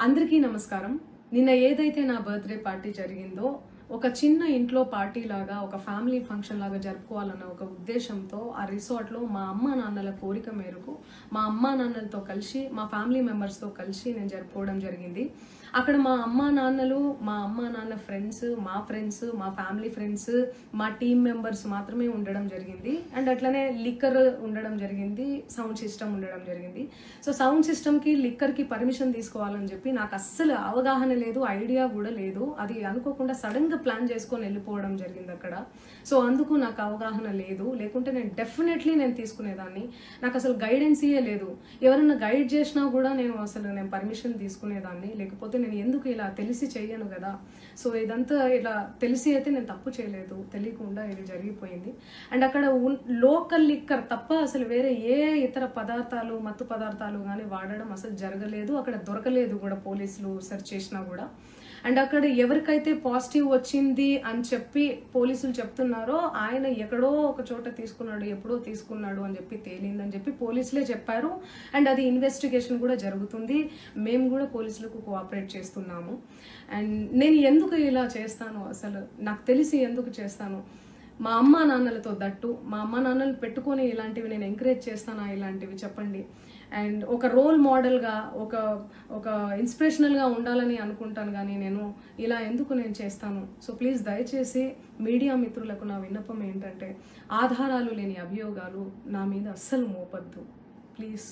అందరికీ నమస్కారం. నిన్న ఏదైతే నా బర్త్డే పార్టీ జరిగిందో ఒక చిన్న ఇంట్లో పార్టీ లాగా ఒక ఫ్యామిలీ ఫంక్షన్ లాగా జరుపుకోవాలన్న ఒక ఉద్దేశంతో ఆ రిసార్ట్లో మా అమ్మా నాన్నల కోరిక మేరకు మా అమ్మా నాన్నలతో కలిసి మా ఫ్యామిలీ మెంబర్స్తో కలిసి నేను జరుపుకోవడం జరిగింది. అక్కడ మా అమ్మా నాన్న ఫ్రెండ్స్, మా ఫ్యామిలీ ఫ్రెండ్స్, మా టీమ్ మెంబర్స్ మాత్రమే ఉండడం జరిగింది. అండ్ అట్లనే లిక్కర్ ఉండడం జరిగింది, సౌండ్ సిస్టమ్ ఉండడం జరిగింది. సో సౌండ్ సిస్టమ్కి లిక్కర్కి పర్మిషన్ తీసుకోవాలని చెప్పి నాకు అస్సలు అవగాహన లేదు, ఐడియా కూడా లేదు. అది అనుకోకుండా సడన్గా ప్లాన్ చేసుకొని వెళ్ళిపోవడం జరిగింది అక్కడ. సో అందుకు నాకు అవగాహన లేదు, లేకుంటే నేను డెఫినెట్లీ తీసుకునేదాన్ని. నాకు అసలు గైడెన్సీయే లేదు. ఎవరైనా గైడ్ చేసినా కూడా నేను పర్మిషన్ తీసుకునేదాన్ని, లేకపోతే నేను ఎందుకు ఇలా తెలిసి చెయ్యను కదా. సో ఇదంతా ఇలా తెలిసి అయితే నేను తప్పు చేయలేదు, తెలియకుండా ఇది జరిగిపోయింది. అండ్ అక్కడ లోకల్ లిక్కర్ తప్ప అసలు వేరే ఏ ఇతర పదార్థాలు, మత్తు పదార్థాలు కానీ వాడడం అసలు జరగలేదు. అక్కడ దొరకలేదు కూడా, పోలీసులు సెర్చ్ చేసినా కూడా. అండ్ అక్కడ ఎవరికైతే పాజిటివ్ వచ్చింది అని చెప్పి పోలీసులు చెప్తున్నారో ఆయన ఎక్కడో ఒక చోట తీసుకున్నాడు, ఎప్పుడో తీసుకున్నాడు అని చెప్పి తేలిందని చెప్పి పోలీసులే చెప్పారు. అండ్ అది ఇన్వెస్టిగేషన్ కూడా జరుగుతుంది. మేము కూడా పోలీసులకు కోఆపరేట్ చేస్తున్నాము. అండ్ నేను ఎందుకు ఇలా చేస్తాను, అసలు నాకు తెలిసి ఎందుకు చేస్తాను, మా అమ్మా నాన్నలతో దట్టు మా అమ్మా నాన్నలు పెట్టుకొని ఇలాంటివి నేను ఎంకరేజ్ చేస్తానా, ఇలాంటివి చెప్పండి. అండ్ ఒక రోల్ మోడల్గా, ఒక ఇన్స్పిరేషనల్గా ఉండాలని అనుకుంటాను, కానీ నేను ఇలా ఎందుకు చేస్తాను. సో ప్లీజ్ దయచేసి మీడియా మిత్రులకు నా విన్నపం ఏంటంటే, ఆధారాలు లేని అభియోగాలు నా మీద అస్సలు మోపద్దు ప్లీజ్.